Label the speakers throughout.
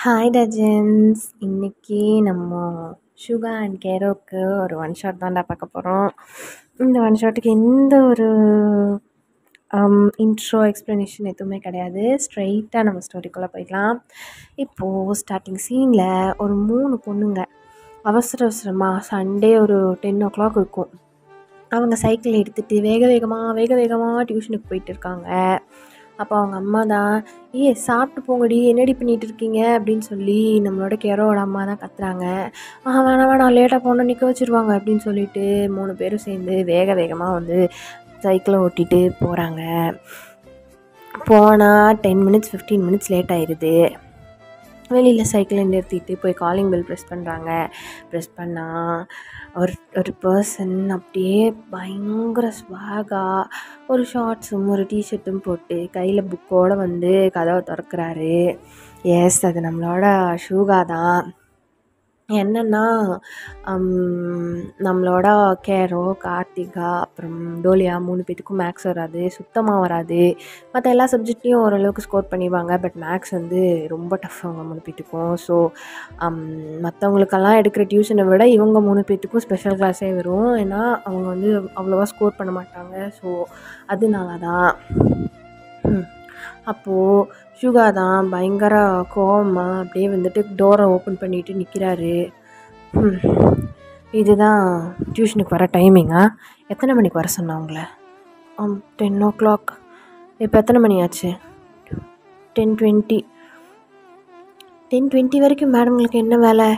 Speaker 1: Hi டஜன்ஸ். இன்னைக்கு நம்ம ஷுகா and கேரோக்கு ஒரு ஒன் ஷாட் தான்டா பார்க்க போகிறோம். இந்த ஒன் ஷாட்டுக்கு எந்த ஒரு இன்ட்ரோ எக்ஸ்ப்ளனேஷன் எதுவுமே கிடையாது. ஸ்ட்ரைட்டாக நம்ம ஸ்டோரிக்குள்ளே போய்க்கலாம். இப்போது ஸ்டார்டிங் சீனில் ஒரு 3 பொண்ணுங்க அவசரமாக சண்டே ஒரு 10 o'clock இருக்கும். அவங்க சைக்கிள் எடுத்துகிட்டு வேக வேகமாக டியூஷனுக்கு போயிட்டு இருக்காங்க. அப்போ அவங்க அம்மா தான், சாப்பிட்டு போங்கடி, என்னடி பண்ணிகிட்டு இருக்கீங்க அப்படின்னு சொல்லி நம்மளோட கேரோட அம்மா தான் கத்துறாங்க. வேணாம் லேட்டாக போனால் நிற்க வச்சுருவாங்க அப்படின்னு சொல்லிட்டு 3 பேரும் சேர்ந்து வேகமாக வந்து சைக்கிளை ஓட்டிகிட்டு போகிறாங்க. போனால் 10 minutes 15 minutes லேட் ஆயிடுது. வெளியில் சைக்கிளை நிறுத்திட்டு போய் காலிங் பெல் ப்ரெஸ் பண்ணுறாங்க. ப்ரெஸ் பண்ணால் ஒரு பர்சன் அப்படியே பயங்கர ஸ்வாகாக ஒரு ஷார்ட்ஸும் ஒரு டிஷர்ட்டும் போட்டு கையில் புக்கோடு வந்து கதவை திறக்கிறாரு. எஸ், அது நம்மளோட ஷூகா தான். என்னென்னா நம்மளோட கேரோ, கார்த்திகா, அப்புறம் டோலியா 3 பேத்துக்கும் மேக்ஸ் வராது, சுத்தமாக வராது. மற்ற எல்லா சப்ஜெக்ட்லேயும் ஓரளவுக்கு ஸ்கோர் பண்ணிடுவாங்க. பட் மேக்ஸ் வந்து ரொம்ப டஃப் அவங்க 3 பேத்துக்கும். ஸோ மற்றவங்களுக்கெல்லாம் எடுக்கிற டியூஷனை விட இவங்க 3 பேத்துக்கும் ஸ்பெஷல் கிளாஸே வரும். ஏன்னா அவங்க வந்து அவ்வளோவா ஸ்கோர் பண்ண மாட்டாங்க. ஸோ அதனால தான். அப்போது ஷுகா தான் பயங்கர கோவமாக அப்படியே வந்துட்டு டோரை ஓப்பன் பண்ணிவிட்டு நிற்கிறாரு. இதுதான் டியூஷனுக்கு வர டைமிங்கா? எத்தனை மணிக்கு வர சொன்னாங்களே? 10 o'clock. இப்போ எத்தனை மணி ஆச்சு? 10:20. 10:20 வரைக்கும் மேடங்களுக்கு என்ன வேலை?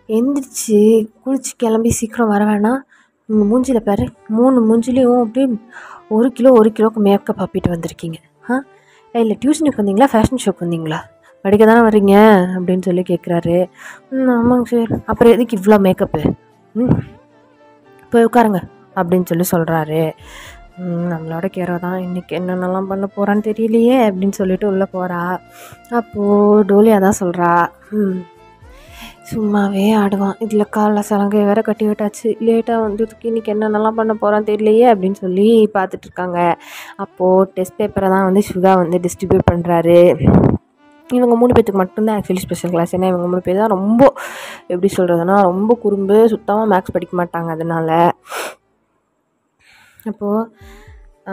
Speaker 1: எந்திரிச்சு குளிச்சு கிளம்பி சீக்கிரம் வர வேணாம்? உங்கள் மூஞ்சியில் பாரு, 3 மூஞ்சிலையும் அப்படியே 1 கிலோக்கு மேக்கப் ஆப்பிட்டு வந்திருக்கீங்க. இல்லை டியூஷனுக்கு வந்தீங்களா, ஃபேஷன் ஷோக்கு வந்தீங்களா? படிக்க தானே வர்றீங்க அப்படின்னு சொல்லி கேட்குறாரு. ஆமாங்க சார். அப்புறம் எதுக்கு இவ்வளோ மேக்கப்பு? போய் உட்காருங்க அப்படின்னு சொல்லி சொல்கிறாரு. நம்மளோட கேரோ தான், இன்றைக்கி என்னென்னலாம் பண்ண போகிறான்னு தெரியலையே அப்படின்னு சொல்லிட்டு உள்ளே போகிறா. அப்போது டோலியா தான் சொல்கிறா, சும்மாவே ஆடுவான், இதில் காலில் சலங்கை வேற கட்டி விட்டாச்சு, லேட்டாக வந்ததுக்கு இன்றைக்கி என்னென்னலாம் பண்ண போகிறான்னு தெரியலையே அப்படின்னு சொல்லி பார்த்துட்ருக்காங்க. அப்போது டெஸ்ட் பேப்பரை தான் வந்து ஷுகா வந்து டிஸ்ட்ரிபியூட் பண்ணுறாரு. இவங்க 3 பேத்துக்கு மட்டும்தான் ஆக்சுவலி ஸ்பெஷல் கிளாஸ். ஏன்னா இவங்க 3 பேர் தான் ரொம்ப, எப்படி சொல்கிறதுனா, ரொம்ப குறும்பு, சுத்தமாக மேக்ஸ் படிக்க மாட்டாங்க. அதனால் அப்போது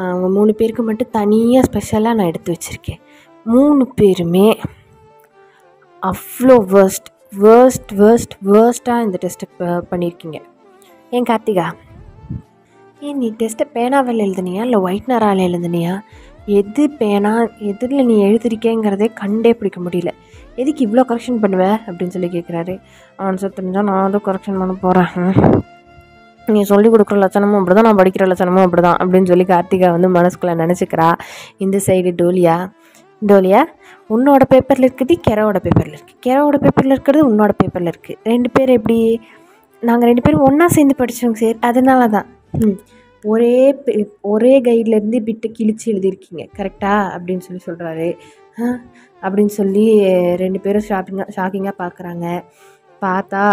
Speaker 1: அவங்க 3 பேருக்கு மட்டும் தனியாக ஸ்பெஷலாக நான் எடுத்து வச்சுருக்கேன். 3 பேருமே அவ்வளோ வேர்ஸ்ட்டாக இந்த டெஸ்ட்டை பண்ணியிருக்கீங்க. ஏன் கார்த்திகா, நீ டெஸ்ட்டை பேனாவில் எழுதுனியா இல்லை ஒயிட்னரால் எழுதுனியா? எது பேனா எதில் நீ எழுதிருக்கேங்கிறதே கண்டே பிடிக்க முடியல. எதுக்கு இவ்வளோ கரெக்ஷன் பண்ணுவேன் அப்படின்னு சொல்லி கேட்குறாரு. ஆன்சர் தெரிஞ்சால் நான் வந்து கரெக்ஷன் பண்ண போகிறேன். நீ சொல்லிக் கொடுக்குற லட்சணமும் அப்படி தான், நான் படிக்கிற லட்சணமும் அப்படி தான் அப்படின்னு சொல்லி கார்த்திகா வந்து மனசுக்குள்ளே நினச்சிக்கிறா. இந்த சைடு டோலியா உன்னோட பேப்பரில் இருக்குது, கெரோவோட பேப்பரில் இருக்குது, கெரோவோட பேப்பரில் இருக்கிறது உன்னோட பேப்பரில் இருக்குது. 2 பேர் எப்படி? நாங்கள் 2 பேரும் ஒன்றா சேர்ந்து படித்தோங்க சார், அதனால தான். ஒரே கைட்லேருந்து பிட்டை கிழிச்சு எழுதியிருக்கீங்க கரெக்டா அப்படின்னு சொல்லி சொல்கிறாரு. அப்படின்னு சொல்லி 2 பேரும் ஷாக்கிங்காக பார்க்குறாங்க. பார்த்தா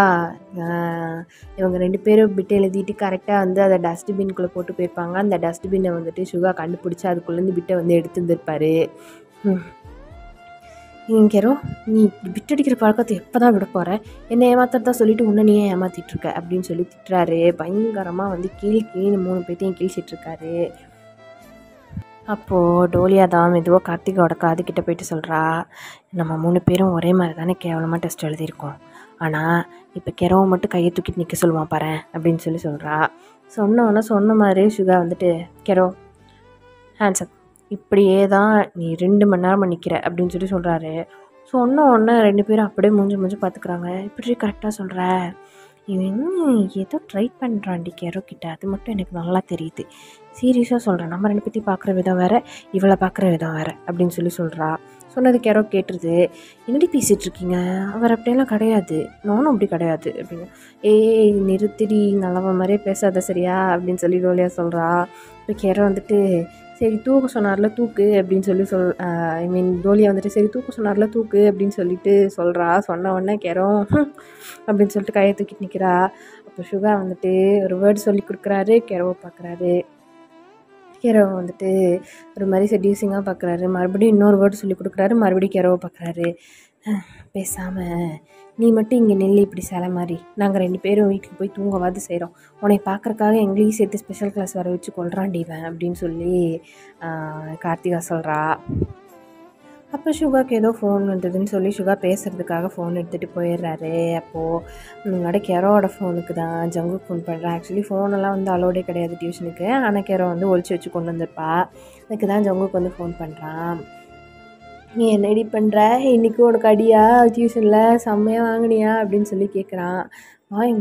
Speaker 1: இவங்க 2 பேரும் பிட்டை எழுதிட்டு கரெக்டாக வந்து அதை டஸ்ட்பின்குள்ளே போட்டு போயிருப்பாங்க. அந்த டஸ்ட்பின்னை வந்துட்டு ஷுகா கண்டுபிடிச்சி அதுக்குள்ளேருந்து பிட்டை வந்து எடுத்து வந்துருப்பார். கேரோ, நீ பிட் அடிக்கிற பழக்கத்தை எப்போ தான் விட போகிற? என்னை ஏமாத்ததான் சொல்லிவிட்டு உன்னை நீயே ஏமாற்றிட்டுருக்க அப்படின்னு சொல்லி திட்டுறாரு. பயங்கரமாக வந்து கீழே 3 பேர்த்தையும் கிழிச்சிட்ருக்காரு. அப்போது டோலியா தான் மெதுவாக கார்த்திகாவோட காதுகிட்ட போயிட்டு சொல்கிறா, நம்ம 3 பேரும் ஒரே மாதிரி தானே கேவலமாக டெஸ்ட் எழுதியிருக்கோம். ஆனால் இப்போ கெரோவை மட்டும் கையை தூக்கிட்டு நிற்க சொல்லுவான் பாரு அப்படின்னு சொல்லி சொல்கிறா. சொன்ன மாதிரி ஷுகா வந்துட்டு, கெரோ ஹேண்ட்ஸ்அப், இப்படியே தான் நீ 2 மணி நேரமாக நிற்கிற அப்படின்னு சொல்லி சொல்கிறாரு. சொன்ன உடனே 2 பேரும் அப்படியே மூஞ்சி பார்த்துக்குறாங்க. இப்படி கரெக்டாக சொல்கிற, இவன் ஏதோ ட்ரை பண்ணுறான்டி கேரோ கிட்ட, அது மட்டும் எனக்கு நல்லா தெரியுது. சீரியஸாக சொல்கிறேன், நம்ம 2 பேர்த்தையும் பார்க்குற விதம் வேறு, இவளை பார்க்குற விதம் வேறு அப்படின்னு சொல்லி சொல்கிறா. சொன்னது கேரோ கேட்டுருது. என்னடி பேசிகிட்டு இருக்கீங்க, அவர் அப்படியெல்லாம் கிடையாது, நானும் அப்படி கிடையாது அப்படின்னு. நிறுத்திடி, நல்லவ மாதிரியே பேசாத சரியா அப்படின்னு சொல்லி டோலியா சொல்கிறா. இப்போ கேரோ வந்துட்டு, சரி தூக்க சொன்னார்ல தூக்கு அப்படின்னு சொல்லி டோலியா வந்துட்டு, சரி தூக்க சொன்னார்ல தூக்கு அப்படின்னு சொல்லிட்டு சொல்கிறா. சொன்ன உடனே கேரோ அப்படின்னு சொல்லிட்டு கையை தூக்கிட்டு நிற்கிறா. அப்போ ஷுகா வந்துட்டு ஒரு வேர்டு சொல்லி கொடுக்குறாரு. கேரோவை பார்க்குறாரு. கேரோவை வந்துட்டு ஒரு மாதிரி செடியூசிங்காக பார்க்குறாரு. மறுபடியும் இன்னொரு வேர்டு சொல்லி கொடுக்குறாரு. மறுபடியும் கேரோவை பார்க்குறாரு. பேசாமல் நீ மட்டும் இங்கே நெல் இப்படி சிலை மாதிரி, நாங்கள் 2 பேரும் வீட்டுக்கு போய் தூங்கவாது செய்கிறோம், உன்னை பார்க்குறக்காக எங்களையும் சேர்த்து ஸ்பெஷல் கிளாஸ் வர வச்சு கொள்றான்டிவன் அப்படின்னு சொல்லி கார்த்திகா சொல்கிறா. அப்போ சுகாக்கு ஏதோ ஃபோன் வந்ததுன்னு சொல்லி சுகா பேசுகிறதுக்காக ஃபோன் எடுத்துகிட்டு போயிடுறாரு. அப்போது முன்னாடி கெரோட ஃபோனுக்கு தான் ஜங்குக்கு ஃபோன் பண்ணுறேன். ஆக்சுவலி ஃபோனெல்லாம் வந்து அலோடே கிடையாது டியூஷனுக்கு, ஆனால் கெரோ வந்து ஒழிச்சு வச்சு கொண்டு வந்திருப்பா. அதுக்கு தான் ஜங்குக்கு வந்து ஃபோன் பண்ணுறான். நீ என்னடி பண்ணுற, இன்றைக்கி உனக்கு அடியா டியூஷனில் செம்மையாக வாங்கினியா அப்படின்னு சொல்லி கேட்குறான்.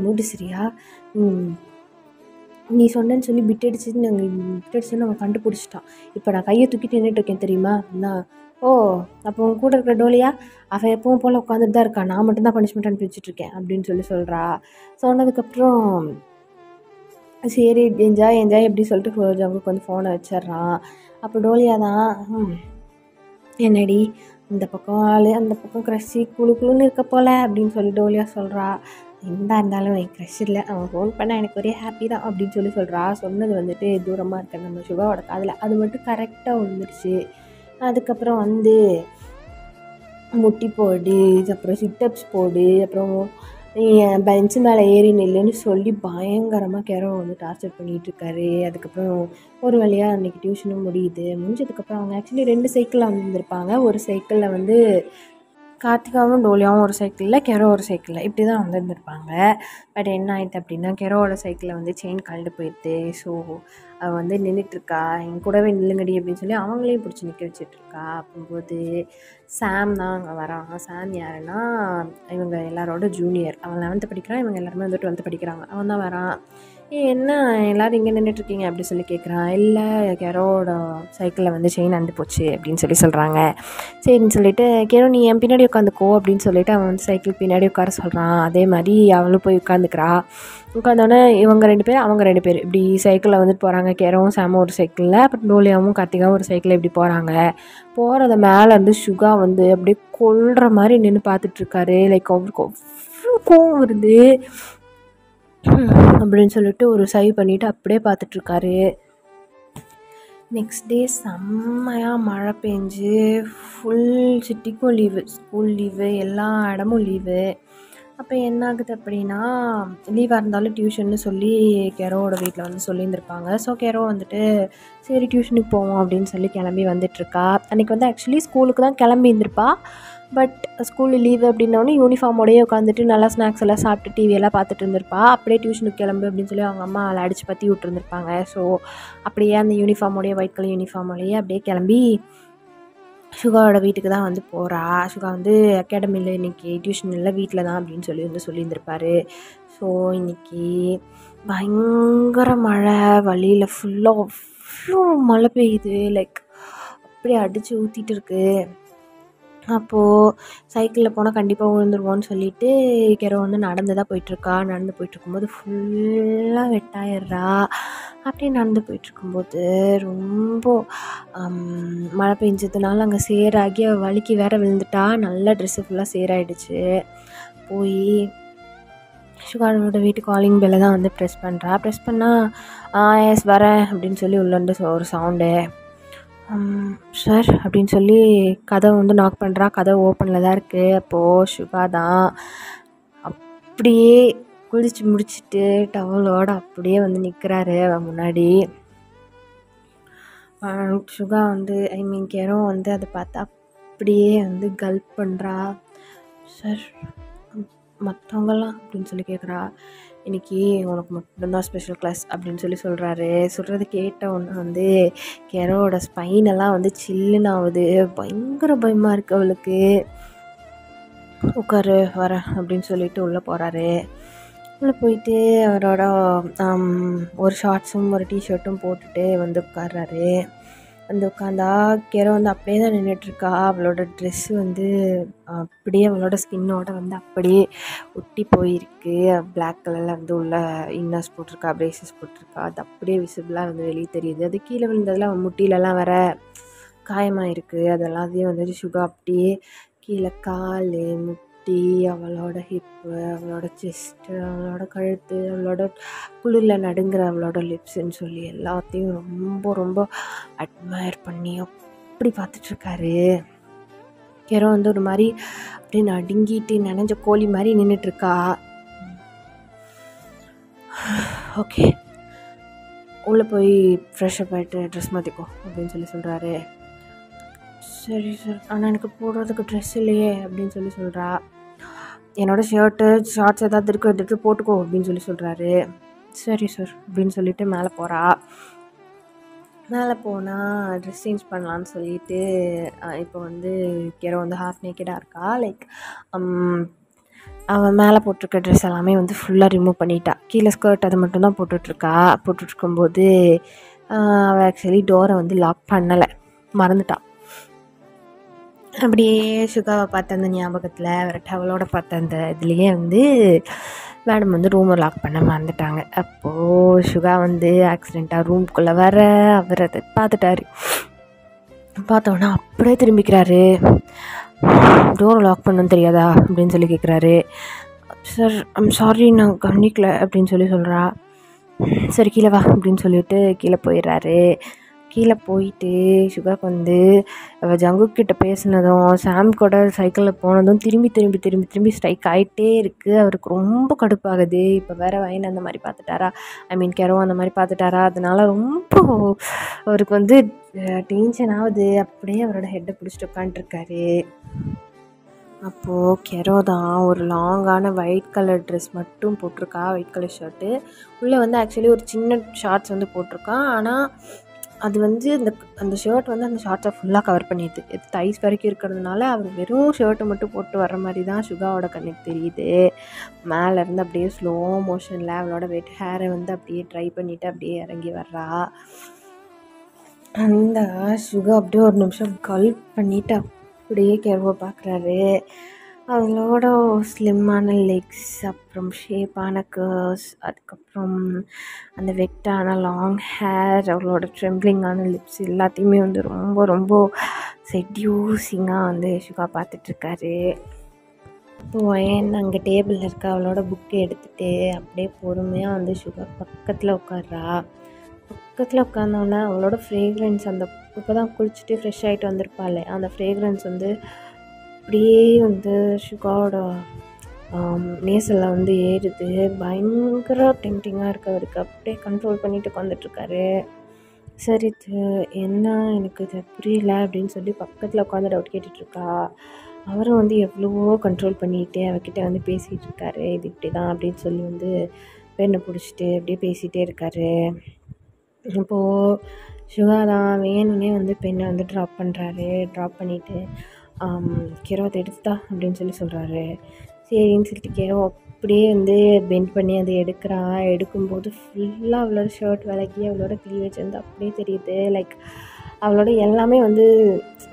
Speaker 1: மூடு சரியா, நீ சொன்னேன்னு சொல்லி பிட் அடிச்சுன்னு அவன் கண்டுபிடிச்சிட்டான். இப்போ நான் கையை தூக்கிட்டு நின்றுட்டு இருக்கேன் தெரியுமா. நான் ஓ அப்போ உன் கூட இருக்கிற டோலியா அவள் எப்பவும் போல் உட்காந்துட்டு தான் இருக்கா, நான் மட்டும்தான் பனிஷ்மெண்ட் அனுப்பி வச்சுட்ருக்கேன் அப்படின்னு சொல்கிறா. சொன்னதுக்கப்புறம் சரி என்ஜாய் எப்படி சொல்லிட்டு ஜங்குக்கு வந்து ஃபோனை வச்சிட்றான். அப்போ டோலியா தான் என்னடி இந்த பக்கம் ஆள் அந்த பக்கம் க்ரஷி குழுன்னு இருக்க போல அப்படின்னு சொல்லி டோலியா சொல்கிறா. எந்தா இருந்தாலும் எனக்கு க்ரஷ் இல்லை, அவன் ஃபோன் பண்ணால் எனக்கு ஒரே ஹாப்பி தான் அப்படின்னு சொல்லி சொல்கிறா. சொன்னது வந்துட்டு தூரமாக இருக்க நம்ம சுகாவோட காதில் அது மட்டும் கரெக்டாக விழுந்துருச்சு. அதுக்கப்புறம் வந்து முட்டி போடு, அப்புறம் சிட்டப்ஸ் போடு, அப்புறம் பெஞ்சு மேலே ஏறி நில்லுன்னு சொல்லி பயங்கரமாக கெரோ வந்து டார்ச்சர் பண்ணிகிட்ருக்காரு. அதுக்கப்புறம் ஒரு வழியாக அன்றைக்கி டியூஷனும் முடிஞ்சதுக்கப்புறம் அவங்க ஆக்சுவலி 2 சைக்கிளில் வந்துருப்பாங்க. ஒரு சைக்கிளில் வந்து கார்த்திகாவும் டோலியாவும் ஒரு சைக்கிளில், கெரோ ஒரு சைக்கிளில் இப்படி தான் வந்துருந்துருப்பாங்க. பட் என்ன ஆயிடுது அப்படின்னா கெரோவோட சைக்கிளில் வந்து செயின் கழண்டு போயிடுது. ஸோ அவள் வந்து நின்றுட்டுருக்கா, என் கூடவே நில்லுங்கடி அப்படின்னு சொல்லி அவங்களையும் பிடிச்சி நிற்க வச்சிட்ருக்கா. அப்போது சாம் தான் அங்கே வரான். சாம் யாருன்னா இவங்க எல்லாரோட ஜூனியர். அவன் 11th படிக்கிறான், இவங்க எல்லாருமே வந்து 12th படிக்கிறாங்க. அவன் தான் வரான். என்ன எல்லோரும் இங்கே நின்றுட்டுருக்கீங்க அப்படி சொல்லி கேட்குறான். இல்லை கெரோட சைக்கிளில் வந்து செயின் அந்து போச்சு அப்படின்னு சொல்லி சொல்கிறாங்க. சரின்னு சொல்லிட்டு கெரோ நீ என் பின்னாடி உட்காந்துக்கோ அப்படின்னு சொல்லிட்டு அவன் வந்து சைக்கிள் பின்னாடி உட்கார சொல்கிறான். அதே மாதிரி அவளும் போய் உட்காந்துக்கிறா. உட்காந்தோடனே இவங்க 2 பேர் அவங்க 2 பேர் இப்படி சைக்கிளில் வந்துட்டு போகிறாங்க. கெரோவும் சாமும் ஒரு சைக்கிளில், அப்புறம் டோலியாவும் கார்த்திகாவும் ஒரு சைக்கிளில் இப்படி போகிறாங்க. போகிறத மேலே இருந்து சுகா வந்து அப்படியே கொல்ற மாதிரி நின்று பார்த்துட்ருக்காரு. லைக் அவருக்கு அவ்வளோ கோவம் வருது அப்படின்னு சொல்லிட்டு ஒரு சை பண்ணிவிட்டு அப்படியே பார்த்துட்ருக்காரு. நெக்ஸ்ட் டே செம்மையாக மழை பெஞ்சு ஃபுல் சிட்டிக்கும் லீவு, ஸ்கூல் லீவு, எல்லா இடமும் லீவு. அப்போ என்ன ஆகுது அப்படின்னா லீவாக இருந்தாலும் டியூஷன்னு சொல்லி கெரோவோட வீட்டில் வந்து சொல்லியிருந்திருப்பாங்க. ஸோ கெரோ வந்துட்டு சரி டியூஷனுக்கு போவோம் அப்படின்னு சொல்லி கிளம்பி வந்துட்டுருக்கா. அன்றைக்கி வந்து ஆக்சுவலி ஸ்கூலுக்கு தான் கிளம்பி இருந்திருப்பா. பட் ஸ்கூலில் லீவு அப்படின்னோடனே யூனிஃபார்மோடையே உட்காந்துட்டு நல்லா ஸ்நாக்ஸ் எல்லாம் சாப்பிட்டு டிவியெல்லாம் பார்த்துட்டு இருந்திருப்பா. அப்படியே டியூஷனுக்கு கிளம்பு அப்படின்னு சொல்லி அவங்க அம்மா அவளை அடித்து பற்றி விட்டுருந்துருப்பாங்க. ஸோ அப்படியே அந்த யூனிஃபார்மோடையே ஒயிட் கலர் யூனிஃபார்மோடையே அப்படியே கிளம்பி சுகாவோட வீட்டுக்கு தான் வந்து போகிறா. சுகா வந்து அகாடமியில் இன்றைக்கி டியூஷன் இல்லை, வீட்டில் தான் அப்படின்னு சொல்லி வந்து சொல்லியிருந்திருப்பாரு. ஸோ இன்றைக்கி பயங்கர மழை, வழியில் ஃபுல்லாக அவ்வளோ மழை பெய்யுது, லைக் அப்படியே அடித்து ஊற்றிட்டு இருக்கு. அப்போது சைக்கிளில் போனால் கண்டிப்பாக விழுந்துருவோன்னு சொல்லிட்டு கெரோ வந்து நடந்து தான் போயிட்டுருக்கா. நடந்து போயிட்டுருக்கும்போது ஃபுல்லாக வெட்டாயிடுறா. அப்படியே நடந்து போயிட்டுருக்கும்போது ரொம்ப மழை பெஞ்சதுனால அங்கே சேராகி அவள் வலிக்கு வேற விழுந்துட்டா. நல்ல ட்ரெஸ்ஸு ஃபுல்லாக சேராயிடுச்சு. போய் சுகாரோட வீட்டு காலிங் பெல்லை தான் வந்து ப்ரெஸ் பண்ணுறா. ப்ரெஸ் பண்ணால் எஸ் வரேன் அப்படின்னு சொல்லி உள்ளேருந்து ஒரு சவுண்டு. சார் அப்படின்னு சொல்லி கதவை வந்து நாக் பண்ணுறா. கதவு ஓப்பனில் தான் இருக்குது. அப்போது சுகா தான் அப்படியே குளிச்சு முடிச்சுட்டு டவலோடு அப்படியே வந்து நிற்கிறாரு அவன் முன்னாடி. சுகா வந்து கெரோ வந்து அதை பார்த்தா அப்படியே வந்து கல்ப் பண்ணுறா. சார் மற்றவங்கெல்லாம் அப்படின்னு சொல்லி கேட்குறா. இன்றைக்கி உனக்கு மட்டும்தான் ஸ்பெஷல் கிளாஸ் அப்படின்னு சொல்லி சொல்கிறது கேட்ட ஒன்று வந்து கெரோட ஸ்பைனெல்லாம் வந்து சில்லுன்னு ஆகுது. பயங்கர பயமாக இருக்குது அவளுக்கு. உட்காரு வரேன் அப்படின்னு சொல்லிட்டு உள்ளே போகிறாரு. உள்ளே போயிட்டு அவரோட ஒரு ஷார்ட்ஸும் ஒரு டிஷர்ட்டும் போட்டுட்டு வந்து உட்கார்றாரு. வந்து உட்காந்தா கெரோ வந்து அப்படியே தான் நின்றுட்டுருக்கா. அவளோட ட்ரெஸ்ஸு வந்து அப்படியே அவளோட ஸ்கின்னோட வந்து அப்படியே ஒட்டி போயிருக்கு. பிளாக் கலரில் வந்து உள்ள இன்னர்ஸ் போட்டிருக்கா, பிரேசஸ் போட்டிருக்கா. அது அப்படியே விசிபிளாக வந்து வெளியே தெரியுது. அது கீழே விழுந்ததில் அவன் முட்டிலெலாம் வர காயமாக இருக்குது. அதெல்லாத்தையும் வந்துட்டு சுகா அப்படியே கீழே கால், முட்டி, அவளோட ஹிப்பு, அவளோட செஸ்ட்டு, அவளோட கழுத்து, அவளோட குளிரில் நடுங்கிற அவளோட லிப்ஸுன்னு சொல்லி எல்லாத்தையும் ரொம்ப ரொம்ப அட்மையர் பண்ணி அப்படி பார்த்துட்ருக்காரு. கெரோ வந்து ஒரு மாதிரி அப்படியே நடுங்கிட்டு நனைஞ்ச கோழி மாதிரி நின்றுட்டுருக்கா. ஓகே, உள்ளே போய் ஃப்ரெஷ்ஷப் ஆகிட்டு ட்ரெஸ் மாற்றிக்கோ அப்படின்னு சொல்கிறாரு. சரி சார், ஆனால் எனக்கு போடுறதுக்கு ட்ரெஸ் இல்லையே அப்படின்னு சொல்கிறா. என்னோடய ஷர்ட்டு ஷார்ட்ஸ் ஏதாவது இருக்கும் எடுத்து போட்டுக்கோ அப்படின்னு சொல்கிறாரு. சரி சார் அப்படின்னு சொல்லிட்டு மேலே போகிறா. மேலே போனால் ட்ரெஸ் சேஞ்ச் பண்ணலான்னு சொல்லிட்டு இப்போ வந்து கெரோ வந்து ஹாஃப் நேக்கடாக இருக்கா. லைக் அவன் மேலே போட்டிருக்க ட்ரெஸ் எல்லாமே வந்து ஃபுல்லாக ரிமூவ் பண்ணிட்டா. கீழே ஸ்கர்ட் அதை மட்டும்தான் போட்டுட்ருக்கும்போது அவள் ஆக்சுவலி டோரை வந்து லாக் பண்ணலை, மறந்துட்டான். அப்படியே சுகாவை பார்த்த அந்த ஞாபகத்தில் அவர்கிட்ட அவளோட பார்த்த அந்த இதுலேயே வந்து மேடம் வந்து ரூமை லாக் பண்ண மறந்துட்டாங்க. அப்போது சுகா வந்து ஆக்சிடெண்ட்டாக ரூம்குள்ளே வர அவர் அதை பார்த்துட்டாரு. பார்த்தோன்னா அப்படியே திரும்பிக்கிறாரு. டோரை லாக் பண்ணணும்னு தெரியாதா அப்படின்னு கேட்குறாரு. சார் ஐம் சாரி, நான் கவனிக்கல அப்படின்னு சொல்கிறா. சரி கீழே வா அப்படின்னு சொல்லிட்டு கீழே போயிடுறாரு. கீழே போயிட்டு சுகாக்கு வந்து அவள் ஜங்குக்கிட்ட பேசினதும் சாம் கூட சைக்கிளில் போனதும் திரும்பி திரும்பி திரும்பி திரும்பி ஸ்ட்ரைக் ஆகிட்டே இருக்குது. அவருக்கு ரொம்ப கடுப்பாகுது. இப்போ வேறு வைன் அந்த மாதிரி பார்த்துட்டாரா, கெரோ அந்த மாதிரி பார்த்துட்டாரா, அதனால ரொம்ப அவருக்கு வந்து டென்ஷன் ஆகுது. அப்படியே அவரோட ஹெட்டை பிடிச்சிட்டு உட்காந்துருக்காரு. அப்போது கெரோ தான் ஒரு லாங்கான ஒயிட் கலர் ட்ரெஸ் மட்டும் போட்டிருக்கா, ஒயிட் கலர் ஷர்ட்டு. உள்ளே வந்து ஆக்சுவலி ஒரு சின்ன ஷார்ட்ஸ் வந்து போட்டிருக்கா. ஆனால் அது வந்து அந்த ஷர்ட் வந்து அந்த ஷார்ட்ஸை ஃபுல்லாக கவர் பண்ணிடுது. இது தைஸ் வரைக்கும் இருக்கிறதுனால அவர் வெறும் ஷர்ட்டை மட்டும் போட்டு வர்ற மாதிரி தான் சுகாவோட கண்ணுக்கு தெரியுது. மேலேருந்து அப்படியே ஸ்லோ மோஷனில் அவளோட வெட் ஹேரை வந்து அப்படியே ட்ரை பண்ணிவிட்டு அப்படியே இறங்கி வர்றா. அந்த சுகா அப்படியே ஒரு நிமிஷம் கல்ப் பண்ணிவிட்டு அப்படியே கெரோவை பார்க்குறாரு. அவளோட ஸ்லிம்மான லெக்ஸ், அப்புறம் ஷேப்பான கர்வ்ஸ், அதுக்கப்புறம் அந்த வெட்டான லாங் ஹேர், அவளோட ட்ரெம்பிளிங்கான லிப்ஸ் எல்லாத்தையுமே வந்து ரொம்ப ரொம்ப செட்யூசிங்காக வந்து சுகா பார்த்துட்ருக்காரு. இப்போது அங்கே டேபிளில் இருக்க அவளோட புக்கை எடுத்துகிட்டு அப்படியே பொறுமையாக வந்து சுகா பக்கத்தில் உட்கார்றா. பக்கத்தில் உட்காந்தோன்னே அவளோட ஃப்ரேக்ரன்ஸ், அந்த இப்போ தான் குளிச்சுட்டு ஃப்ரெஷ் ஆகிட்டு வந்திருப்பாள், அந்த ஃப்ரேக்ரன்ஸ் வந்து அப்படியே வந்து சுகாவோட நேசலில் வந்து ஏறுது. பயங்கர டெம்டிங்காக இருக்குது அவருக்கு. அப்படியே கண்ட்ரோல் பண்ணிட்டு உட்காந்துட்ருக்காரு. சரி என்ன எனக்கு இது புரியல அப்படின்னு சொல்லி பக்கத்தில் உட்காந்து டவுட் கேட்டுட்ருக்கா. அவரும் வந்து எவ்வளவோ கண்ட்ரோல் பண்ணிகிட்டே அவகிட்ட வந்து பேசிகிட்டு இருக்காரு. இது இப்படி தான் அப்படின்னு சொல்லி வந்து பெண்ணை பிடிச்சிட்டு அப்படியே பேசிகிட்டே இருக்காரு. இப்போது சுகா தான் வேணும்னே வந்து பெண்ணை வந்து ட்ராப் பண்ணுறாரு. ட்ராப் பண்ணிவிட்டு கெரோ அதை எடுத்துட்டா அப்படின்னு சொல்கிறாரு. சரின்னு சொல்லிட்டு கெரோ அப்படியே வந்து பெண்ட் பண்ணி அதை எடுக்கும்போது ஃபுல்லாக அவளோட ஷர்ட் விலகி அவளோட க்ளீவேஜ் வந்து அப்படியே தெரியுது. லைக் அவளோட எல்லாமே வந்து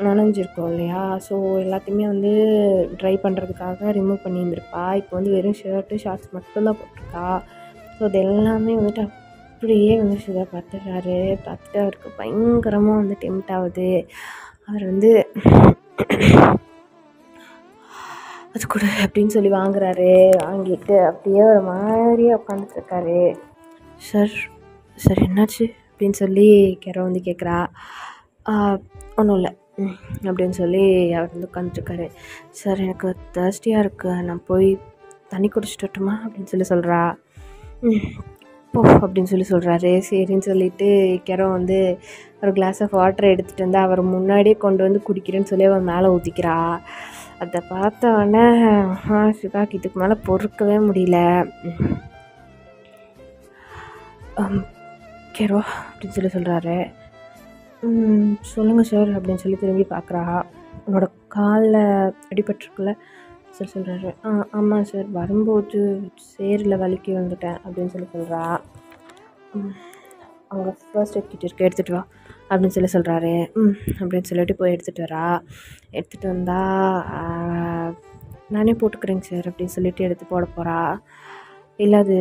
Speaker 1: நனைஞ்சிருக்கும் இல்லையா. ஸோ எல்லாத்தையுமே வந்து ட்ரை பண்ணுறதுக்காக ரிமூவ் பண்ணியிருந்திருப்பா. இப்போ வந்து வெறும் ஷர்ட்டு ஷார்ட்ஸ் மட்டும்தான் போட்டிருக்கா. ஸோ அது எல்லாமே வந்துட்டு அப்படியே வந்து சுகா பார்த்துட்டு அவருக்கு பயங்கரமாக வந்து டெம்ட் ஆகுது. அவர் வந்து அது கூட அப்படின்னு சொல்லி வாங்குறாரு. வாங்கிட்டு அப்படியே ஒரு மாதிரியே உட்காந்துட்ருக்காரு. சார் என்னாச்சு அப்படின்னு சொல்லி கெரோ வந்து கேட்குறா. ஒன்றும் இல்லை அப்படின்னு சொல்லி அவர் வந்து உட்காந்துட்ருக்காரு. சார் எனக்கு தர்ஸ்டியாக இருக்குது, நான் போய் தண்ணி குடிச்சிட்டு வரட்டுமா அப்படின்னு சொல்கிறா. போ அப்படின்னு சொல்கிறாரு. சரின்னு சொல்லிட்டு கெரோ வந்து ஒரு கிளாஸ் ஆஃப் வாட்டரை எடுத்துகிட்டு வந்து அவர் முன்னாடியே கொண்டு வந்து குடிக்கிறேன்னு சொல்லி அவன் மேலே ஊற்றிக்கிறா. அதை பார்த்தோன்னே சுகாக்கு இதுக்கு மேலே பொறுக்கவே முடியல. கெரோ அப்படின்னு சொல்கிறாரு. சொல்லுங்கள் சார் அப்படின்னு சொல்லி திரும்பி பார்க்குறா. உன்னோட காலில் அடிபட்டிருக்குல்ல சொல்கிறாரு. ஆமாம் சார், வரும்போது சேரில் வலிக்கி வந்துட்டேன் அப்படின்னு சொல்கிறா. அவங்க ஃபர்ஸ்ட் எய்ட் கிட்ட இருக்க எடுத்துகிட்டு வா அப்படின்னு சொல்கிறாரு. அப்படின்னு சொல்லிட்டு போய் எடுத்துகிட்டு வரா. எடுத்துகிட்டு வந்தால் நானே போட்டுக்கிறேங்க சார் அப்படின்னு சொல்லிட்டு எடுத்து போட போகிறா. இல்லை அது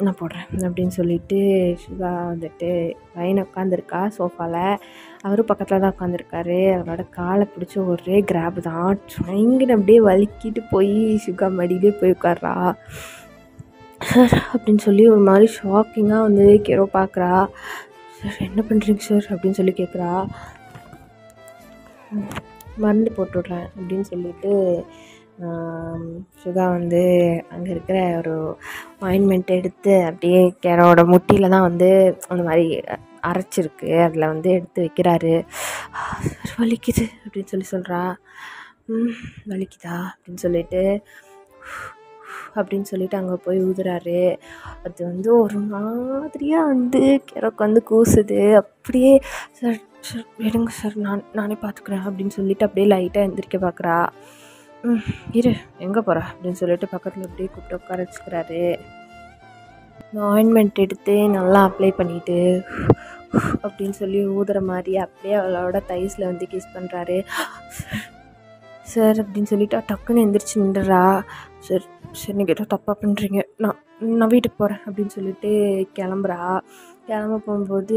Speaker 1: நான் போடுறேன் அப்படின்னு சொல்லிட்டு சுகா வந்துட்டு பையனை உட்காந்துருக்கா சோஃபாவில். அவரும் பக்கத்தில் தான் உட்காந்துருக்காரு. அவரோட காலை பிடிச்சி ஒரே கிராப் தான் ட்ரைங்கின்னு அப்படியே வலிக்கிட்டு போய் சுகா மடியிலே போய் உட்கார்றா. சார் அப்படின்னு சொல்லி ஒரு மாதிரி ஷாக்கிங்காக வந்து கெரோ பார்க்குறா. சார் என்ன பண்ணுறீங்க சார் அப்படின்னு சொல்லி கேட்குறா. மருந்து போட்டுவிட்றேன் அப்படின்னு சொல்லிட்டு சுகா வந்து அங்கே இருக்கிற ஒரு ஆயின்மெண்ட் எடுத்து அப்படியே கேரோட முட்டியில் தான் வந்து அந்த மாதிரி அரைச்சிருக்கு, அதில் வந்து எடுத்து வைக்கிறாரு. வலிக்குது அப்படின்னு சொல்கிறா. வலிக்குதா அப்படின்னு சொல்லிட்டு அங்கே போய் ஊதுறாரு. அது வந்து ஒரு மாதிரியாக வந்து கேரோக்கு வந்து கூசுது. அப்படியே சார் சார் எடுங்க சார், நானே பார்த்துக்குறேன் அப்படின்னு சொல்லிட்டு அப்படியே லைட்டாக எந்திரிக்க பார்க்குறா. இரு எங்கே போகிற அப்படின்னு சொல்லிட்டு பக்கத்தில் அப்படியே கூப்பிட்டு உட்கார வச்சுக்கிறாரு. ஆயின்மெண்ட் எடுத்து நல்லா அப்ளை பண்ணிவிட்டு அப்படின்னு சொல்லி ஊதுற மாதிரி அப்படியே அவளோட தைஸில் வந்து கிஸ் பண்ணுறாரு. சார் அப்படின்னு சொல்லிட்டு டக்குன்னு எந்திரிச்சு நின்றுறா. சார் சார் நீங்கள் ஏதோ தப்பாக பண்ணுறீங்க, நான் வீட்டுக்கு போகிறேன் அப்படின்னு சொல்லிட்டு கிளம்புறா. கிளம்ப போகும்போது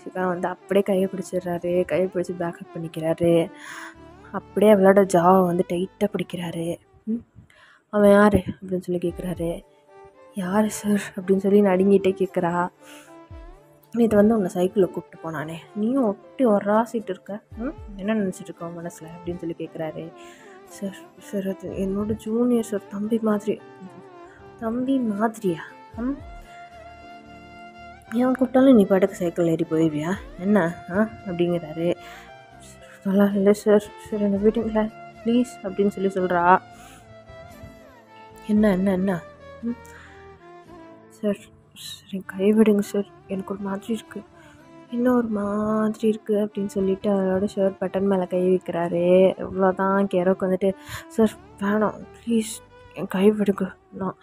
Speaker 1: சிவா வந்து அப்படியே கையை பிடிச்சிடுறாரு. கையை பிடிச்சி பேக்கப் பண்ணிக்கிறாரு. அப்படியே அவளோட ஜாவை வந்து டைட்டாக பிடிக்கிறாரு. அவன் யார் அப்படின்னு சொல்லி கேட்குறாரு. யார் சார் அப்படின்னு சொல்லி நடுங்கிட்டே கேட்குறா. இது வந்து உன்னை சைக்கிளில் கூப்பிட்டு போனானே, நீயும் ஒட்டி ஒரு ராசிட்டு இருக்க, என்ன நினச்சிட்டு இருக்க உன் மனசில் அப்படின்னு சொல்லி கேட்குறாரு. சார் சார் அது என்னோடய ஜூனியர் சார், தம்பி மாதிரியா? ஏன் கூப்பிட்டாலும் நீ பாட்டுக்கு சைக்கிள் ஏறி போயிடுவியா என்ன அப்படிங்கிறாரு. நல்லா இல்லை சார், சார் என்னை விடுங்களேன் ப்ளீஸ் அப்படின்னு சொல்கிறா. என்ன சார் சரி கைவிடுங்க சார், எனக்கு ஒரு மாதிரி இருக்குது, இன்னும் ஒரு மாதிரி இருக்குது அப்படின்னு சொல்லிட்டு அவரோட ஷர்ட் பட்டன் மேலே கை வைக்கிறாரு. இவ்வளோதான். கேரோக்கு வந்துட்டு சார் வேணாம் ப்ளீஸ் என் கை விடுங்க, நான்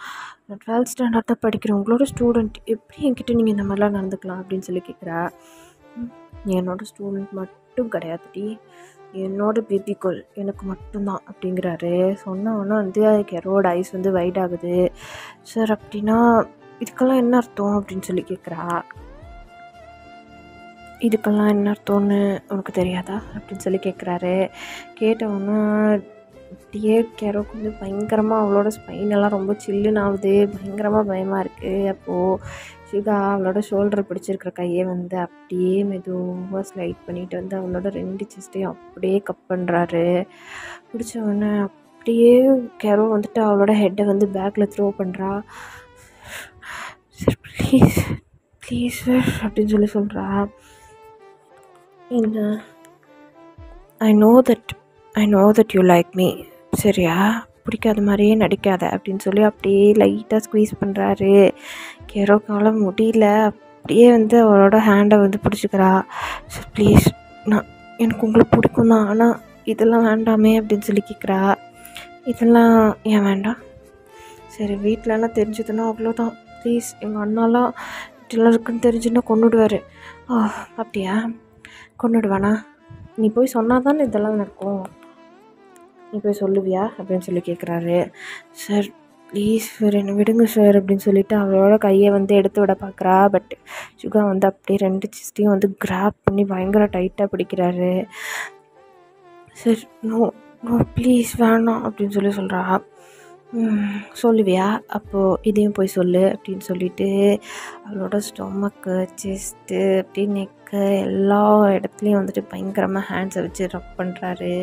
Speaker 1: 12th ஸ்டாண்டர்ட் தான் படிக்கிறேன், உங்களோட ஸ்டூடெண்ட், எப்படி என்கிட்ட நீங்கள் இந்த மாதிரிலாம் நடந்துக்கலாம் அப்படின்னு சொல்லி கேட்குறா. என்னோடய ஸ்டூடெண்ட் மட்டும் கிடையாதுடி, என்னோட பேபி கேர்ள், எனக்கு மட்டும்தான் அப்படிங்கிறாரு. சொன்னோன்னா வந்து கேரோட ஐஸ் வந்து வைட் ஆகுது. சார் அப்படின்னா இதுக்கெல்லாம் என்ன அர்த்தம் அப்படின்னு சொல்லி கேட்குறா. இதுக்கெல்லாம் என்ன அர்த்தம்னு உனக்கு தெரியாதா அப்படின்னு சொல்லி கேட்குறாரு. கேட்டவொன்னே அப்படியே கேரோக்கு வந்து பயங்கரமாக அவளோட ஸ்பைனெல்லாம் ரொம்ப சில்லுன்னு ஆகுது. பயங்கரமாக பயமாக இருக்குது. அப்போது சிகா அவளோட ஷோல்டர் பிடிச்சிருக்கிற கையை வந்து அப்படியே மெதுவாக ஸ்லைட் பண்ணிட்டு வந்து அவளோட 2 செஸ்ட்டையும் அப்படியே கப் பண்ணுறாரு. பிடிச்சவொடனே அப்படியே கேரோ வந்துட்டு அவளோட ஹெட்டை வந்து பேக்கில் த்ரோ பண்ணுறா. சார் ப்ளீஸ் சார் அப்படின்னு சொல்கிறா. என்ன I know that you like me, சரியா, பிடிக்காத மாதிரியே நடிக்காத அப்படின்னு சொல்லி அப்படியே லைட்டாக ஸ்குவீஸ் பண்ணுறாரு. கேரோக்கால முடியல, அப்படியே வந்து அவளோட ஹேண்டை வந்து பிடிச்சிக்கிறா. சார் ப்ளீஸ், எனக்கு உங்களை பிடிக்கும் தான், ஆனால் இதெல்லாம் வேண்டாமே அப்படின்னு சொல்லி கேட்குறா. இதெல்லாம் ஏன் வேண்டாம்? சரி வீட்டிலலாம் தெரிஞ்சதுன்னா அவ்வளோதான், ப்ளீஸ், எங்கள் அண்ணாலாம் இப்படிலாம் இருக்குன்னு தெரிஞ்சுன்னா கொன்னுடுவார். அப்படியா? கொன்னுடுவானா? நீ போய் சொன்னால் தானே இதெல்லாம் நடக்கும், நீ போய் சொல்லுவியா அப்படின்னு சொல்லி கேட்குறாரு. சார் ப்ளீஸ் சார் என்னை விடுங்க சார் அப்படின்னு சொல்லிட்டு அவளோட கையை வந்து எடுத்து விட பார்க்குறா. பட் சுகா வந்து அப்படியே 2 செஸ்ட்டையும் வந்து கிராப் பண்ணி பயங்கர டைட்டாக பிடிக்கிறாரு. சார் நோ ப்ளீஸ் வேணாம் அப்படின்னு சொல்கிறா. சொல்லுவியா? அப்போது இதையும் போய் சொல்லு அப்படின்னு சொல்லிட்டு அவளோட ஸ்டொமக்கு, செஸ்ட்டு, அப்படி நெக்கு எல்லா இடத்துலையும் வந்துட்டு பயங்கரமாக ஹேண்ட்ஸை வச்சு ரப் பண்ணுறாரு.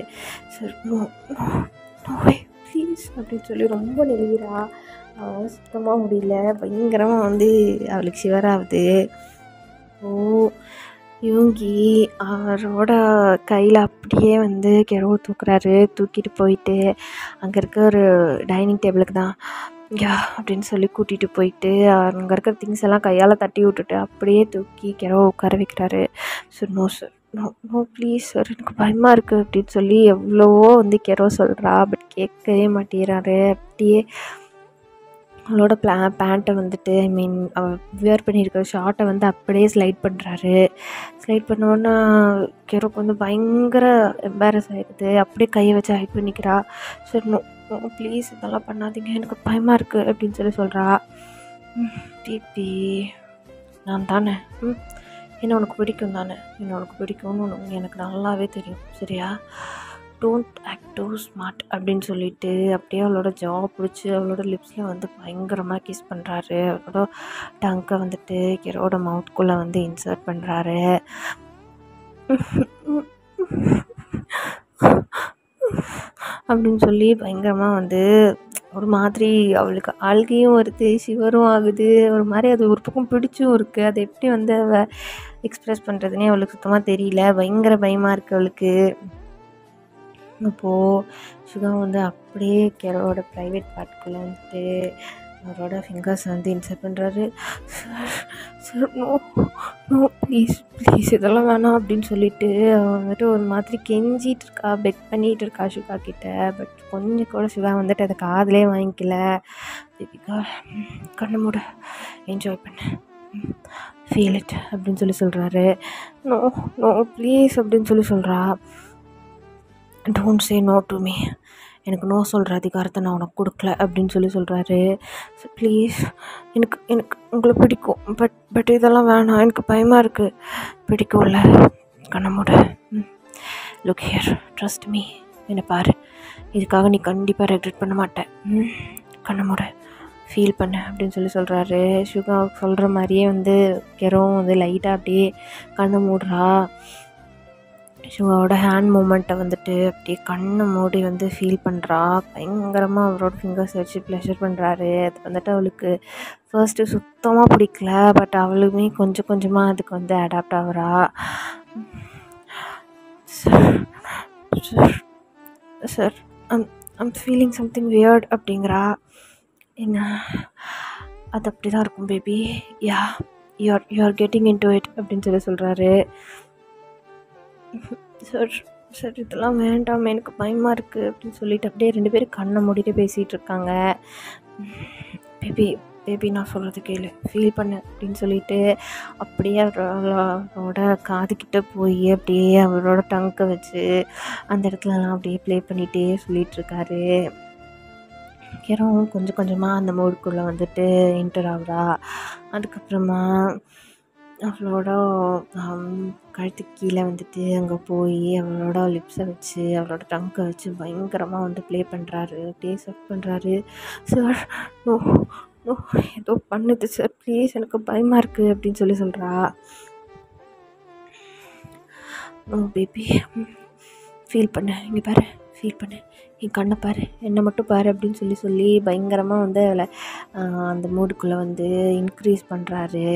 Speaker 1: சார் நோ வே ப்ளீஸ் அப்படின்னு சொல்லி ரொம்ப நெளிகிறா. அவளால் சுத்தமாக முடியல. பயங்கரமாக வந்து அவளுக்கு ஷிவராகுது. யோகி அவரோட கையில் அப்படியே வந்து கெரவு தூக்குறாரு. தூக்கிட்டு போயிட்டு அங்கே இருக்க ஒரு டைனிங் டேபிளுக்கு தான் யா அப்படின்னு சொல்லி கூட்டிகிட்டு போயிட்டு அங்கே இருக்கிற திங்ஸ் எல்லாம் கையால் தட்டி விட்டுட்டு அப்படியே தூக்கி கெரவை உட்கார வைக்கிறாரு. சார் நோ ப்ளீஸ் சார், எனக்கு பயமாக இருக்குது அப்படின்னு சொல்லி எவ்வளவோ வந்து கெரோ சொல்கிறா. பட் கேட்கவே மாட்டேறாரு. அப்படியே அவளோட பேண்ட்டை வந்துட்டு அவள் வியர் பண்ணியிருக்கிற ஷார்ட்டை வந்து அப்படியே ஸ்லைட் பண்ணுறாரு. ஸ்லைட் பண்ணோன்னா கெரோக்கு வந்து பயங்கர எம்பாரஸ் ஆகிடுது. அப்படியே கையை வச்சு ஹைட் பண்ணிக்கிறா. சரி நோ ப்ளீஸ் இதெல்லாம் பண்ணாதீங்க, எனக்கு பயமாக இருக்குது அப்படின்னு சொல்கிறா. டிபி நான் தானே, என்ன உனக்கு பிடிக்கும் தானே, என்ன உனக்கு பிடிக்கும்னு எனக்கு நல்லாவே தெரியும், சரியா, டோன்ட் ஆக்ட் டூ ஸ்மார்ட் அப்படின்னு சொல்லிட்டு அப்படியே அவளோட ஜாவை பிடிச்சி அவளோட லிப்ஸில் வந்து பயங்கரமாக கிஸ் பண்ணுறாரு. அவளோட டங்கை வந்துட்டு கெரோட மவுத்குள்ளே வந்து இன்சர்ட் பண்ணுறாரு. அப்படின்னு சொல்லி பயங்கரமாக வந்து ஒரு மாதிரி அவளுக்கு அழுகையும் வருது, ஷிவரும் ஆகுது. ஒரு மாதிரி அது ஒரு பக்கம் பிடிச்சும் இருக்குது. அதை எப்படி வந்து அவள் எக்ஸ்ப்ரெஸ் பண்ணுறதுனே அவளுக்கு சுத்தமாக தெரியல. பயங்கர பயமாக இருக்குது அவளுக்கு. அப்போது சுகா வந்து அப்படியே கெரோட ப்ரைவேட் பார்ட்குள்ளே வந்துட்டு அவரோட ஃபிங்கர்ஸ் வந்து இன்சர்ட் பண்ணுறாரு. Sir sir no no please please இதெல்லாம் வேணாம் அப்படின்னு சொல்லிட்டு அவன் வந்துட்டு ஒரு மாதிரி கெஞ்சிட்டு இருக்கா, பெக் பண்ணிகிட்டு இருக்கா சுகா கிட்ட. பட் கொஞ்சம் கூட சுகா வந்துட்டு அதை காதிலே வாங்கிக்கல. பேபிகா கண்ணை மூட, என்ஜாய் பண்ண, ஃபீல் இட் அப்படின்னு சொல்கிறாரு. நோ நோ ப்ளீஸ் அப்படின்னு சொல்கிறா. Don't say no to me, எனக்கு நோ சொல்கிற அதிகாரத்தை நான் உனக்கு கொடுக்கல அப்படின்னு சொல்கிறாரு. ப்ளீஸ் எனக்கு எனக்கு உங்களை பிடிக்கும், பட் இதெல்லாம் வேணாம், எனக்கு பயமாக இருக்குது. பிடிக்கும்ல, கண்ணை மூட, லுக் ஹியர், ட்ரஸ்ட் மீ, என்னை பாரு, இதுக்காக நீ கண்டிப்பாக ரெக்ரெட் பண்ண மாட்டேன். கண்ணை மூட, ஃபீல் பண்ண அப்படின்னு சொல்கிறாரு. சுகா சொல்கிற மாதிரியே வந்து கெரோவும் வந்து லைட்டாக அப்படியே கண்ணை மூடுறா. சுகாவோட ஹேண்ட் மூமெண்ட்டை வந்துட்டு அப்படியே கண்ணை மூடி வந்து ஃபீல் பண்ணுறா. பயங்கரமாக அவரோட ஃபிங்கர்ஸ் வச்சு ப்ளஷர் பண்ணுறாரு. அது வந்துட்டு அவளுக்கு ஃபர்ஸ்ட்டு சுத்தமாக பிடிக்கல. பட் அவளுமே கொஞ்சம் கொஞ்சமாக அதுக்கு வந்து அடாப்ட் ஆகிறா. Sir sir I'm feeling something weird அப்படிங்கிறா. என்ன, அது அப்படி தான் இருக்கும் baby, yeah you are getting into it அப்படின்னு சொல்கிறாரு. சார் சார் இதெல்லாம் வேண்டாம், எனக்கு பயமாக இருக்குது அப்படின்னு சொல்லிட்டு அப்படியே 2 பேரும் கண்ணை மூடிட்டு பேசிகிட்டு இருக்காங்க. பேபி பேபி நான் சொல்கிறது கேளு, ஃபீல் பண்ணு அப்படின்னு சொல்லிட்டு அப்படியே அவரோட காதுகிட்ட போய் அப்படியே அவரோட டங்கை வச்சு அந்த இடத்துலலாம் அப்படியே ப்ளே பண்ணிகிட்டே சொல்லிகிட்ருக்காரு. கெரோவும் கொஞ்சம் கொஞ்சமாக அந்த மூடுக்குள்ளே வந்துட்டு என்டர் ஆகுறா. அதுக்கப்புறமா அவளோட கழுத்துக்கு கீழே வந்துட்டு அங்கே போய் அவளோட லிப்ஸை வச்சு அவளோட டங்கை வச்சு பயங்கரமாக வந்து ப்ளே பண்ணுறாரு, அப்படியே செட் பண்ணுறாரு. சார் நோ நோ, ஏதோ பண்ணுது சார், ப்ளீஸ் எனக்கு பயமாக இருக்குது அப்படின்னு சொல்கிறா. நோ பேபி, ஃபீல் பண்ணு, இங்கே பாரு, ஃபீல் பண்ணு, என் கண்ணை பாரு, என்னை மட்டும் பாரு அப்படின்னு சொல்லி பயங்கரமாக வந்து அவளை அந்த மூடுக்குள்ளே வந்து இன்க்ரீஸ் பண்ணுறாரு.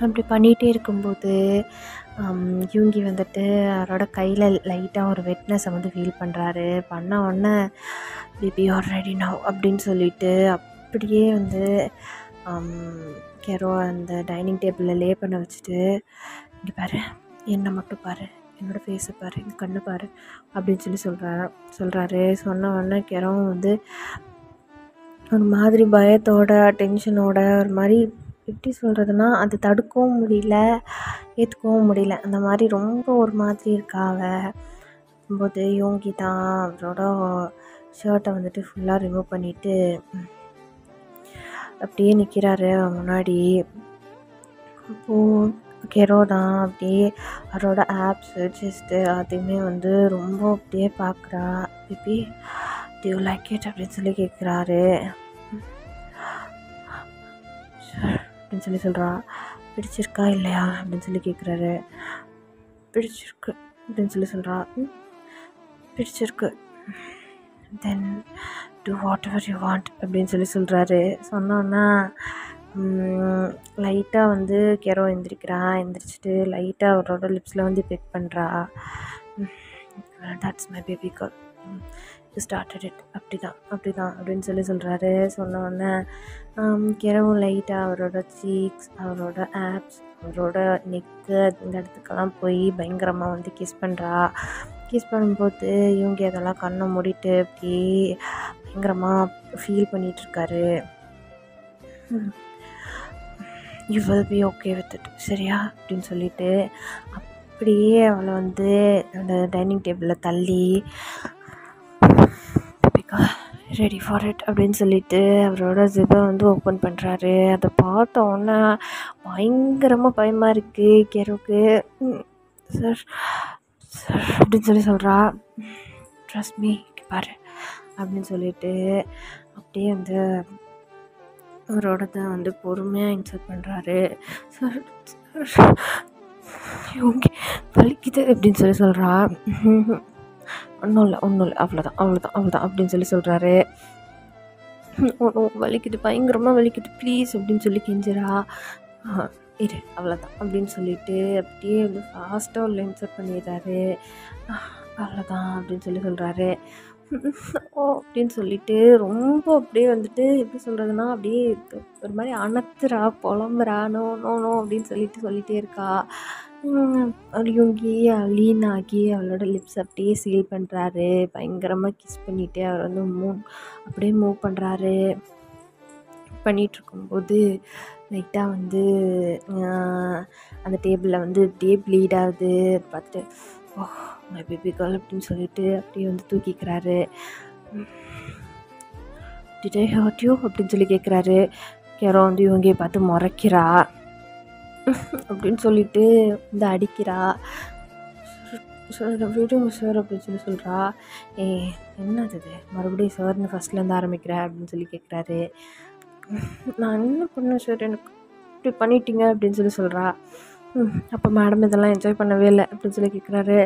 Speaker 1: அப்படி பண்ணிகிட்டே இருக்கும்போது யூங்கி வந்துட்டு அவரோட கையில் லைட்டாக ஒரு வெட்னஸை வந்து ஃபீல் பண்ணுறாரு. பண்ண உடனே பேபி ஆர் ரெடி நவ் அப்படின்னு சொல்லிட்டு அப்படியே வந்து கெரோ அந்த டைனிங் டேபிளில் லே பண்ண வச்சுட்டு, இங்கே பாரு, என்னை மட்டும் பாரு, என்னோடய ஃபேஸை பாரு, என் கண்ணை பாரு அப்படின்னு சொல்கிறாரு. சொன்ன உடனே கெரோவும் வந்து ஒரு மாதிரி பயத்தோட டென்ஷனோட ஒரு மாதிரி எப்படி சொல்கிறதுனா அது தடுக்கவும் முடியல, ஏற்றுக்கவும் முடியல, அந்த மாதிரி ரொம்ப ஒரு மாதிரி இருக்கா அவள் போது. யோங்கி தான் அவரோட ஷர்ட்டை வந்துட்டு ஃபுல்லாக ரிமூவ் பண்ணிவிட்டு அப்படியே நிற்கிறாரு முன்னாடி. அப்போது கெரோ தான் அப்படியே அவரோட ஆப்ஸு செஸ்ட்டு அதையுமே வந்து ரொம்ப அப்படியே பார்க்குறா. Baby to you like it அப்படின்னு கேட்குறாரு. அப்படின்னு சொல்கிறா. பிடிச்சிருக்கா இல்லையா அப்படின்னு கேட்குறாரு. பிடிச்சிருக்கு அப்படின்னு சொல்கிறா. பிடிச்சிருக்கு, then do whatever you want அப்படின்னு சொல்கிறாரு. சொன்னோன்னா லைட்டாக வந்து கெரோ எந்திரிச்சிட்டு லைட்டாக அவரோட லிப்ஸில் வந்து பெக் பண்ணுறா. That's my baby girl, started it, அப்படிதான் அப்படின்னு சொல்கிறாரு. சொன்னோடனே கெரவும் லைட்டாக அவரோட சீக்ஸ், அவரோட ஆப்ஸ், அவரோட நெக்கு இந்த இடத்துக்கெல்லாம் போய் பயங்கரமாக வந்து கிஸ் பண்ணுறா. கிஸ் பண்ணும்போது இவங்க அதெல்லாம் கண்ணை மூடிட்டு அப்படியே பயங்கரமாக ஃபீல் பண்ணிகிட்ருக்காரு. You will be okay with it, சரியா அப்படின்னு சொல்லிட்டு அப்படியே அவளை வந்து அந்த டைனிங் டேபிளில் தள்ளி ரெடி ஃபார் இட் அப்படின்னு சொல்லிட்டு அவரோட ஜிப்பை வந்து ஓப்பன் பண்ணுறாரு. அதை பார்த்த உடனே பயங்கரமாக பயமாக இருக்குது கெரோக்கு. சார் சார் அப்படின்னு சொல்கிறா. ட்ரஸ்ட் மீ, பாரு அப்படின்னு சொல்லிட்டு அப்படியே வந்து அவரோட தான் வந்து பொறுமையாக இன்சர்ட் பண்ணுறாரு. சார் ஓகே வலிக்குது அப்படின்னு சொல்லி சொல்கிறா. ஒன்றும் இல்லை அவ்வளோதான் அவ்வளோதான் அவ்வளோதான் அப்படின்னு சொல்லி சொல்கிறாரு. வலிக்குது பயங்கரமாக வலிக்குது ப்ளீஸ் அப்படின்னு சொல்லி கெஞ்சுறா. இரு அவ்வளோதான் அப்படின்னு சொல்லிட்டு அப்படியே வந்து ஃபாஸ்ட்டாக உள்ள இன்சர்ட் பண்ணிடுறாரு. அவ்வளோதான் அப்படின்னு சொல்லி சொல்கிறாரு. ஓ அப்படின்னு சொல்லிட்டு ரொம்ப அப்படியே வந்துட்டு எப்படி சொல்கிறதுனா அப்படியே ஒரு மாதிரி அணத்துறா புலம்புறா. நோ நோ நோ அப்படின்னு சொல்லிட்டே இருக்கா. யுங்கி லீன் ஆகி அவளோட லிப்ஸ் அப்படியே சீல் பண்ணுறாரு. பயங்கரமாக கிஸ் பண்ணிவிட்டு அவர் வந்து அப்படியே மூவ் பண்ணுறாரு. பண்ணிகிட்ருக்கும்போது லைட்டாக வந்து அந்த டேபிளில் வந்து அப்படியே ப்ளீட் ஆகுது. பார்த்துட்டு ஓ மை பேபி கேர்ள் அப்படின்னு சொல்லிட்டு அப்படியே வந்து தூக்கிக்கிறாரு. டிட் ஐ ஹர்ட் யூ அப்படின்னு சொல்லி கேட்குறாரு. யாரோ வந்து இவங்க பார்த்து முறைக்கிறா அப்படின்னு சொல்லிட்டு வந்து அடிக்கிறா. சார் விடுங்க சார் அப்படின்னு சொல்லி சொல்கிறா. என்னது இது மறுபடியும் சார்னு ஃபஸ்ட்லேருந்து ஆரம்பிக்கிறேன் அப்படின்னு சொல்லி கேட்குறாரு. நான் என்ன பண்ணேன் சார் எனக்கு இப்படி பண்ணிட்டீங்க அப்படின்னு சொல்லி சொல்கிறா. அப்போ மேடம் இதெல்லாம் என்ஜாய் பண்ணவே இல்லை அப்படின்னு சொல்லி கேட்குறாரு.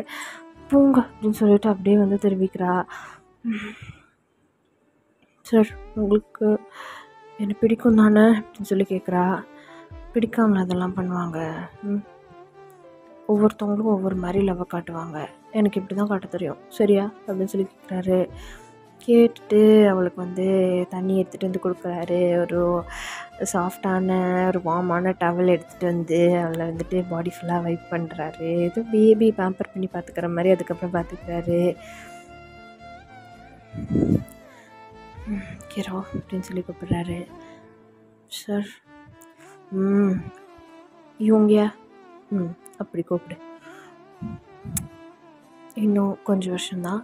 Speaker 1: பூங்க அப்படின்னு சொல்லிட்டு அப்படியே வந்து தெரிவிக்கிறா. சார் உங்களுக்கு என்னை பிடிக்கும் தானே அப்படின்னு சொல்லி கேட்குறா. பிடிக்காமல் அதெல்லாம் பண்ணுவாங்க. ஒவ்வொருத்தவங்களும் ஒவ்வொரு மாதிரி லவ்வை காட்டுவாங்க. எனக்கு இப்படி தான் காட்ட தெரியும் சரியா அப்படின்னு சொல்லி கேட்குறாரு. கேட்டுட்டு அவளுக்கு வந்து தண்ணி எடுத்துகிட்டு வந்து கொடுக்குறாரு. ஒரு சாஃப்டான ஒரு வார்மான டவல் எடுத்துகிட்டு வந்து அவளை வந்துட்டு பாடி ஃபுல்லாக வைப் பண்ணுறாரு. ஏதோ பேபி பேம்பர் பண்ணி பார்த்துக்கிற மாதிரி அதுக்கப்புறம் பார்த்துக்கிறாரு. கேரோ அப்படின்னு சொல்லி கூப்பிட்றாரு. சார் இவங்க அப்படி கூப்பிடு. இன்னும் கொஞ்சம் வருஷம்தான்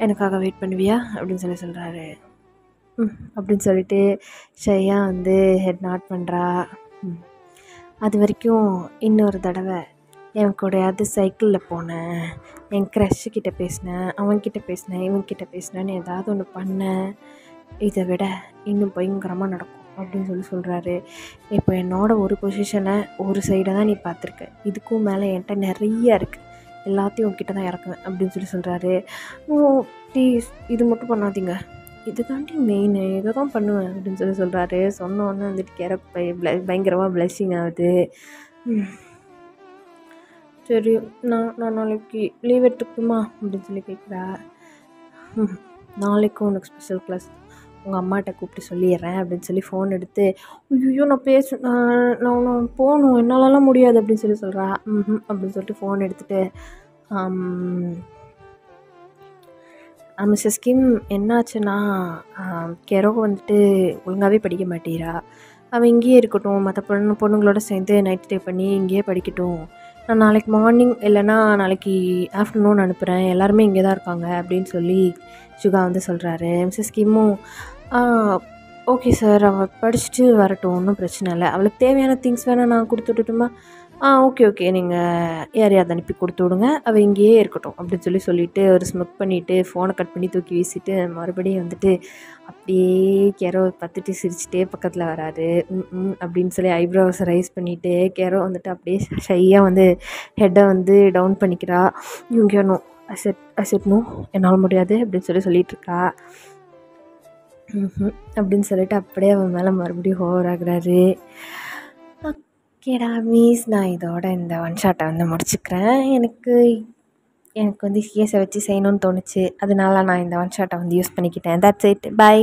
Speaker 1: எனக்காக வெயிட் பண்ணுவியா அப்படின்னு சொல்லி சொல்கிறாரு. அப்படின்னு சொல்லிட்டு ஷையாக வந்து ஹெட் நாட் பண்ணுறா. அது வரைக்கும் இன்னொரு தடவை என் கூடயாவது சைக்கிளில் போனேன், என் க்ரஷ்ஷுக்கிட்ட பேசினேன், அவன்கிட்ட பேசினேன், இவன்கிட்ட பேசினேன்னு ஏதாவது ஒன்று பண்ணேன், இதை விட இன்னும் பயங்கரமாக நடக்கும் அப்படின்னு சொல்லி சொல்கிறாரு. இப்போ என்னோட ஒரு பொசிஷனை ஒரு சைடை தான் நீ பார்த்துருக்க, இதுக்கும் மேலே என்கிட்ட நிறைய இருக்குது, எல்லாத்தையும் உங்ககிட்ட தான் இறக்குவேன் அப்படின்னு சொல்லி சொல்கிறாரு. ஓ ப்ளீஸ் இது மட்டும் பண்ணாதீங்க, இது தாண்டி மெயின், இதை தான் பண்ணுவேன் அப்படின்னு சொல்லி சொல்கிறாரு. சொன்னோன்னே வந்துட்டு கேரக் பயங்கரமாக ப்ளஷிங் ஆகுது. சரி நான் நாளைக்கு லீவ் எடுத்துக்கணுமா அப்படின்னு சொல்லி கேட்குறா. நாளைக்கும் உனக்கு ஸ்பெஷல் கிளாஸ், உங்கள் அம்மாட்ட கூப்பிட்டு சொல்லிடுறேன் அப்படின்னு சொல்லி ஃபோன் எடுத்து ஐயோ நான் போகணும் என்னாலலாம் முடியாது அப்படின்னு சொல்லி சொல்கிறா. அப்படின்னு சொல்லிட்டு ஃபோன் எடுத்துகிட்டு மிஸ்ஸஸ் கிம் என்னாச்சுன்னா கெரோ வந்துட்டு ஒழுங்காகவே படிக்க மாட்டேறா, அவள் இங்கேயே இருக்கட்டும், மற்ற பொண்ணுங்களோட சேர்ந்து நைட் ஸ்டே பண்ணி இங்கேயே படிக்கட்டும், நான் நாளைக்கு மார்னிங் இல்லைனா நாளைக்கு ஆஃப்டர்நூன் அனுப்புகிறேன், எல்லாருமே இங்கே தான் இருக்காங்க அப்படின்னு சொல்லி சுகா வந்து சொல்கிறாரு. மிஸ்ஸஸ் கிம்மும் ஓகே சார் அவள் படிச்சுட்டு வரட்டும், ஒன்றும் பிரச்சனை இல்லை, அவளுக்கு தேவையான திங்ஸ் வேணால் நான் கொடுத்து விட்டுட்டுமா, ஓகே நீங்கள் யாரையாவது அனுப்பி கொடுத்து விடுங்க, அவள் இங்கேயே இருக்கட்டும் அப்படின்னு சொல்லிவிட்டு ஒரு ஸ்மக் பண்ணிவிட்டு ஃபோனை கட் பண்ணி தூக்கி வீசிட்டு மறுபடியும் வந்துட்டு அப்படியே கேரோ பார்த்துட்டு சிரிச்சுட்டே பக்கத்தில் வராரு. அப்படின்னு சொல்லி ஐப்ரோஸை ரைஸ் பண்ணிவிட்டு கேரோ வந்துட்டு அப்படியே ஷையாக வந்து ஹெட்டை வந்து டவுன் பண்ணிக்கிறா. இவங்க நோ அசெட் நோ என்னால் முடியாது அப்படின்னு சொல்லிகிட்ருக்கா. அப்படின்னு சொல்லிட்டு அப்படியே அவன் மேலே மறுபடியும் ஓவர் ஆகுறாரு. ஓகேடா மீஸ், நான் இதோட இந்த ஒன் ஷாட்டை வந்து முடிச்சுக்கிறேன். எனக்கு வந்து சிஎஸை வச்சு செய்யணும்னு தோணுச்சு, அதனால நான் இந்த ஒன் ஷாட்டை வந்து யூஸ் பண்ணிக்கிட்டேன். That's it, by.